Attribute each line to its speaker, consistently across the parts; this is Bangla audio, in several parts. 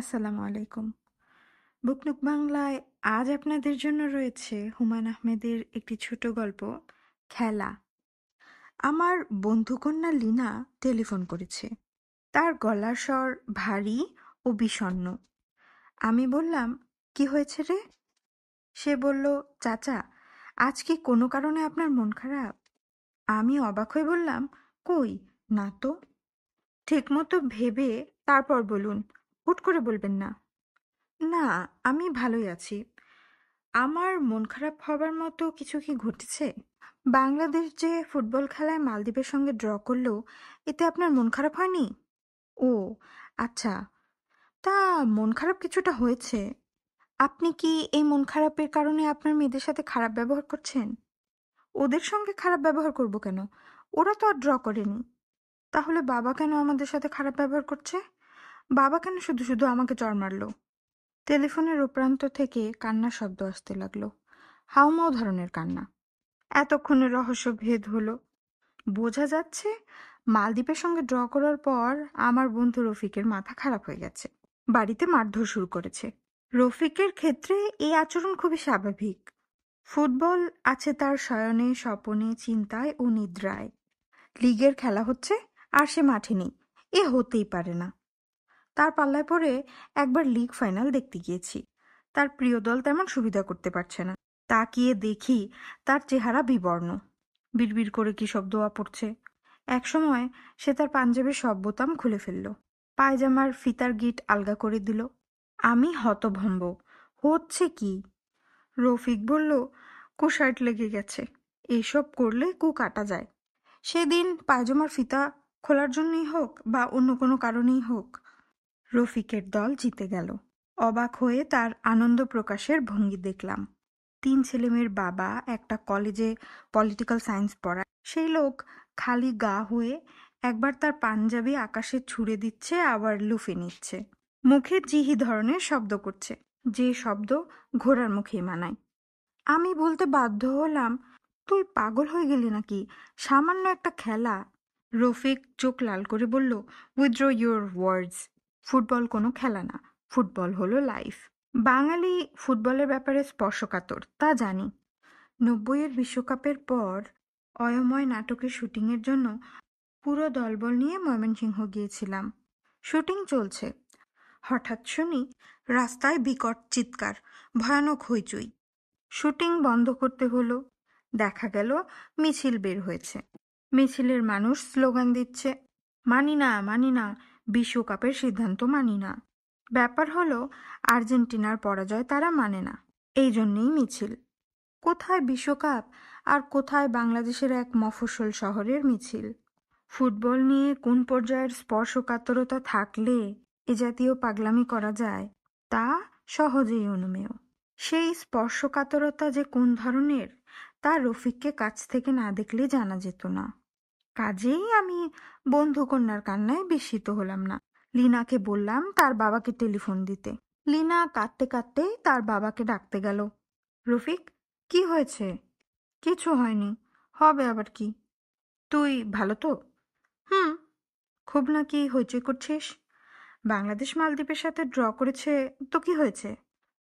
Speaker 1: আসসালামু আলাইকুম। বুকনুক বাংলায় আজ আপনাদের জন্য রয়েছে হুমায়ূন আহমেদের একটি ছোট গল্প, খেলা। আমার বন্ধুকন্যা লীনা টেলিফোন করেছে। তার গলার স্বর ভারী ও বিষণ্ণ। আমি বললাম, কি হয়েছে রে? সে বলল, চাচা, আজ কি কোনো কারণে আপনার মন খারাপ? আমি অবাক হয়ে বললাম, কই, না তো। ঠিকমতো ভেবে তারপর বলুন, হুট করে বলবেন না। না, আমি ভালোই আছি। আমার মন খারাপ হবার মতো কিছু কি ঘটেছে? বাংলাদেশ যে ফুটবল খেলায় মালদ্বীপের সঙ্গে ড্র করলো, এতে আপনার মন খারাপ হয়নি? ও আচ্ছা, তা মন খারাপ কিছুটা হয়েছে। আপনি কি এই মন খারাপের কারণে আপনার মেয়েদের সাথে খারাপ ব্যবহার করছেন? ওদের সঙ্গে খারাপ ব্যবহার করব কেন? ওরা তো আর ড্র করেনি। তাহলে বাবা কেন আমাদের সাথে খারাপ ব্যবহার করছে? বাবা কেন শুধু শুধু আমাকে চড় মারলো? টেলিফোনের ওপ্রান্ত থেকে কান্নার শব্দ আসতে লাগলো, হাউমাউ ধরনের কান্না। এতক্ষণে রহস্য ভেদ হলো। বোঝা যাচ্ছে মালদ্বীপের সঙ্গে ড্র করার পর আমার বন্ধু রফিকের মাথা খারাপ হয়ে গেছে, বাড়িতে মারধর শুরু করেছে। রফিকের ক্ষেত্রে এই আচরণ খুবই স্বাভাবিক। ফুটবল আছে তার শয়নে, স্বপনে, চিন্তায় ও নিদ্রায়। লিগের খেলা হচ্ছে আর সে মাঠে নেই, এ হতেই পারে না। তার পাল্লায় পড়ে একবার লিগ ফাইনাল দেখতে গিয়েছি। তার প্রিয় দল তেমন সুবিধা করতে পারছে না। তাকিয়ে দেখি তার চেহারা বিবর্ণ, বিড়বিড় করে কি সব দোয়া পড়ছে। একসময় সে তার পাঞ্জাবের সব বোতাম খুলে ফেলল, পায়জামার ফিতার গিট আলগা করে দিল। আমি হতভম্ব, হচ্ছে কি? রফিক বলল, কুশার্ট লেগে গেছে, এইসব করলে কু কাটা যায়। সেদিন পায়জামার ফিতা খোলার জন্যই হোক বা অন্য কোনো কারণেই হোক, রফিকের দল জিতে গেল। অবাক হয়ে তার আনন্দ প্রকাশের ভঙ্গি দেখলাম। 3 ছেলেমেয়ের বাবা, একটা কলেজে পলিটিক্যাল সায়েন্স পড়ায় সেই লোক, খালি গা হয়ে একবার তার পাঞ্জাবি আকাশে ছুঁড়ে দিচ্ছে, আবার লুফে নিচ্ছে। মুখে জিহি ধরনের শব্দ করছে, যে শব্দ ঘোড়ার মুখেই মানায়। আমি বলতে বাধ্য হলাম, তুই পাগল হয়ে গেলি নাকি? সামান্য একটা খেলা। রফিক চোখ লাল করে বলল, উইথড্র ইউর ওয়ার্ডস। ফুটবল কোনো খেলা না, ফুটবল হলো লাইফ। বাঙালি ফুটবলের ব্যাপারে স্পর্শকাতর, তা জানি। 90-এর বিশ্বকাপের পর অয়ময় নাটকের শুটিংয়ের জন্য পুরো দলবল নিয়ে ময়মনসিংহ গিয়েছিলাম। শুটিং চলছে, হঠাৎ শুনি রাস্তায় বিকট চিৎকার, ভয়ানক হইচই। শুটিং বন্ধ করতে হলো। দেখা গেল মিছিল বের হয়েছে। মিছিলের মানুষ স্লোগান দিচ্ছে, মানি না, মানি না, বিশ্বকাপের সিদ্ধান্ত মানি না। ব্যাপার হলো আর্জেন্টিনার পরাজয় তারা মানে না, এই জন্যেই মিছিল। কোথায় বিশ্বকাপ আর কোথায় বাংলাদেশের এক মফস্বল শহরের মিছিল? ফুটবল নিয়ে কোন পর্যায়ের স্পর্শকাতরতা থাকলে এ জাতীয় পাগলামি করা যায়, তা সহজেই অনুমেয়। সেই স্পর্শকাতরতা যে কোন ধরনের, তা রফিককে কাছ থেকে না দেখলে জানা যেত না। কাজেই আমি বন্ধুকন্যার কান্নায় বিস্মিত হলাম না। লিনাকে বললাম তার বাবাকে টেলিফোন দিতে। লিনা কাঁদতে কাঁদতে তার বাবাকে ডাকতে গেল। রফিক, কি হয়েছে? কিছু হয়নি, হবে আবার কি। তুই ভালো তো? হুম। খুব নাকি হইচই করছিস? বাংলাদেশ মালদ্বীপের সাথে ড্র করেছে, তো কি হয়েছে?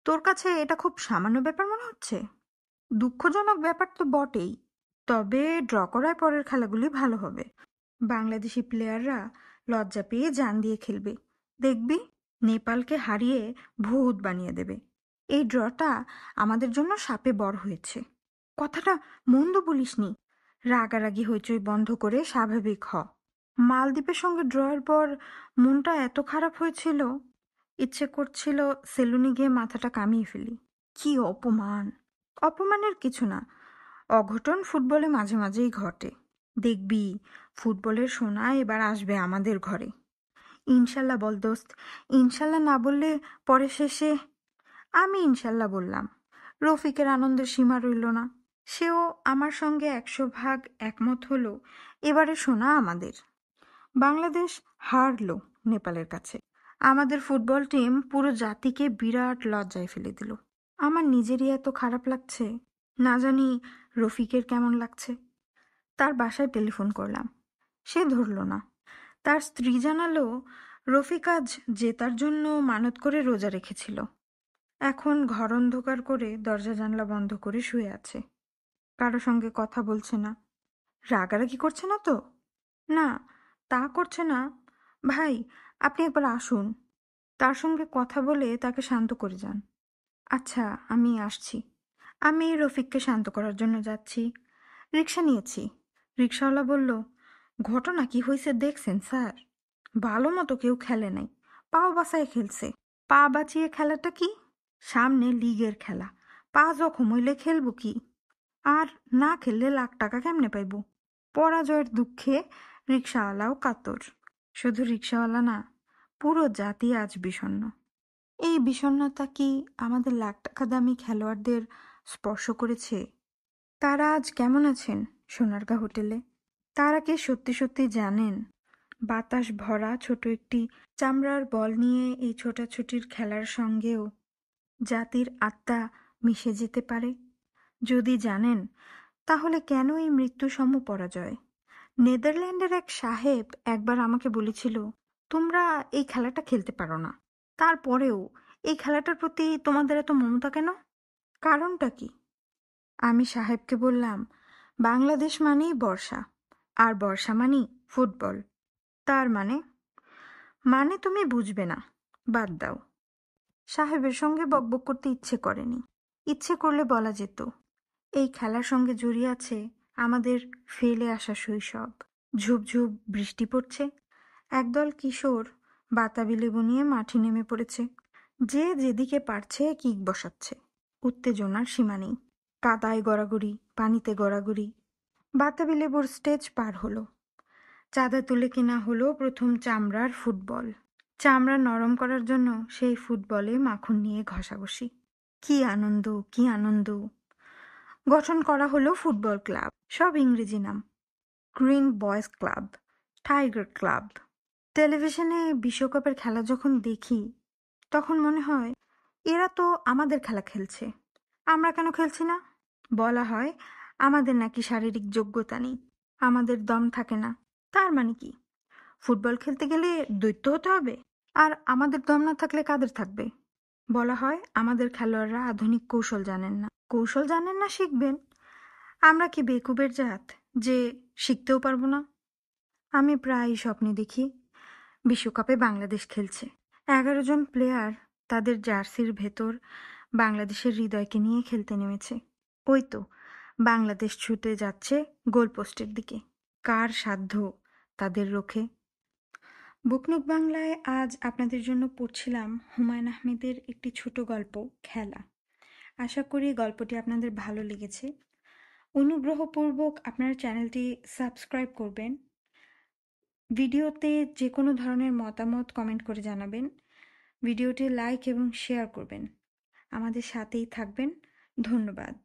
Speaker 1: তোর কাছে এটা খুব সামান্য ব্যাপার মনে হচ্ছে? দুঃখজনক ব্যাপার তো বটেই, তবে ড্র করায় পরের খেলাগুলি ভালো হবে। বাংলাদেশি প্লেয়াররা লজ্জা পেয়ে জান দিয়ে খেলবে, দেখবি নেপালকে হারিয়ে ভূত বানিয়ে দেবে। এই ড্রটা আমাদের জন্য শাপে বর হয়েছে। কথাটা মন্দ বলিসনি। রাগারাগি হইচই বন্ধ করে স্বাভাবিক হ। মালদ্বীপের সঙ্গে ড্রয়ের পর মনটা এত খারাপ হয়েছিল, ইচ্ছে করছিল সেলুনে গিয়ে মাথাটা কামিয়ে ফেলি। কি অপমান! অপমানের কিছু না, অঘটন ফুটবলে মাঝে মাঝেই ঘটে। দেখবি ফুটবলের সোনা এবার আসবে আমাদের ঘরে। ইনশাল্লাহ বল দোস্ত, ইনশাল্লাহ না বললে পরে শেষে। আমি ইনশাল্লাহ বললাম। রফিকের আনন্দের সীমা রইল না। সেও আমার সঙ্গে 100 ভাগ একমত হলো, এবারে সোনা আমাদের। বাংলাদেশ হারলো নেপালের কাছে। আমাদের ফুটবল টিম পুরো জাতিকে বিরাট লজ্জায় ফেলে দিল। আমার নিজেরই এত খারাপ লাগছে, না জানি রফিকের কেমন লাগছে। তার বাসায় টেলিফোন করলাম, সে ধরল না। তার স্ত্রী জানালো রফিক আজ জেতার জন্য মানত করে রোজা রেখেছিল। এখন ঘর অন্ধকার করে দরজা জানলা বন্ধ করে শুয়ে আছে। কারো সঙ্গে কথা বলছে না। রাগারাগি করছে না তো? না, তা করছে না। ভাই, আপনি একবার আসুন, তার সঙ্গে কথা বলে তাকে শান্ত করে যান। আচ্ছা, আমি আসছি। আমি রফিককে শান্ত করার জন্য যাচ্ছি। রিক্সা নিয়েছি। রিক্সাওয়ালা বলল, ঘটনা কি হয়েছে দেখছেন স্যার? ভালো মতো কেউ খেলে নাই, পাও বাঁচায় খেলছে। পা বাঁচিয়ে খেলাটা কি? সামনে লিগের খেলা, পা জখম হইলে খেলবো কি? আর না খেললে লাখ টাকা কেমনে পাইব? পরাজয়ের দুঃখে রিক্সাওয়ালাও কাতর। শুধু রিক্সাওয়ালা না, পুরো জাতি আজ বিষণ্ণ। এই বিষণ্ণতা কি আমাদের লাখ টাকা দামি খেলোয়াড়দের স্পর্শ করেছে? তারা আজ কেমন আছেন সোনারগাঁ হোটেলে? তারা কি সত্যি সত্যি জানেন বাতাস ভরা ছোট একটি চামড়ার বল নিয়ে এই ছোটাছুটির খেলার সঙ্গেও জাতির আত্মা মিশে যেতে পারে? যদি জানেন, তাহলে কেন এই মৃত্যুসম পরাজয়? নেদারল্যান্ডের এক সাহেব একবার আমাকে বলেছিল, তোমরা এই খেলাটা খেলতে পারো না, তারপরেও এই খেলাটার প্রতি তোমাদের এত মমতা কেন? কারণটা কি? আমি সাহেবকে বললাম, বাংলাদেশ মানেই বর্ষা, আর বর্ষা মানেই ফুটবল। তার মানে তুমি বুঝবে না, বাদ দাও। সাহেবের সঙ্গে বকবক করতে ইচ্ছে করেনি। ইচ্ছে করলে বলা যেত, এই খেলার সঙ্গে জড়িয়ে আছে আমাদের ফেলে আসা শৈশব। ঝুপঝুপ বৃষ্টি পড়ছে, একদল কিশোর বাতাবি লেবু নিয়ে মাঠে নেমে পড়েছে। যে যেদিকে পারছে কিক বসাচ্ছে। উত্তেজনার সীমা নেই। কাদায় গড়াগড়ি, পানিতে গড়াগড়ি। বাতাবি লেবুর স্টেজ পার হলো। চাঁদা তুলে কেনা হলো প্রথম চামড়ার ফুটবল। চামড়া নরম করার জন্য সেই ফুটবলে মাখন নিয়ে ঘষাঘষি। কি আনন্দ, কি আনন্দ! গঠন করা হলো ফুটবল ক্লাব। সব ইংরেজি নাম। Green boys club, tiger club. টেলিভিশনে বিশ্বকাপের খেলা যখন দেখি, তখন মনে হয় এরা তো আমাদের খেলা খেলছে, আমরা কেন খেলছি না? বলা হয় আমাদের নাকি শারীরিক যোগ্যতা নেই, আমাদের দম থাকে না। তার মানে কি, ফুটবল খেলতে গেলে দৈত্য হতে হবে? আর আমাদের দম না থাকলে কাদের থাকবে? বলা হয় আমাদের খেলোয়াড়রা আধুনিক কৌশল জানেন না। কৌশল জানেন না শিখবেন? আমরা কি বেকুবের জাত যে শিখতেও পারবো না? আমি প্রায়ই স্বপ্নে দেখি বিশ্বকাপে বাংলাদেশ খেলছে। 11 জন প্লেয়ার তাদের জার্সির ভেতর বাংলাদেশের হৃদয়কে নিয়ে খেলতে নেমেছে। ওই তো বাংলাদেশ ছুটে যাচ্ছে গোলপোস্টের দিকে। কার সাধ্য তাদের রোখে? বুকনুক বাংলায় আজ আপনাদের জন্য পড়ছিলাম হুমায়ুন আহমেদের একটি ছোট গল্প, খেলা। আশা করি গল্পটি আপনাদের ভালো লেগেছে। অনুগ্রহপূর্বক আপনারা চ্যানেলটি সাবস্ক্রাইব করবেন। ভিডিওতে যে কোনো ধরনের মতামত কমেন্ট করে জানাবেন। ভিডিওটি লাইক এবং শেয়ার করবেন। আমাদের সাথেই থাকবেন। ধন্যবাদ।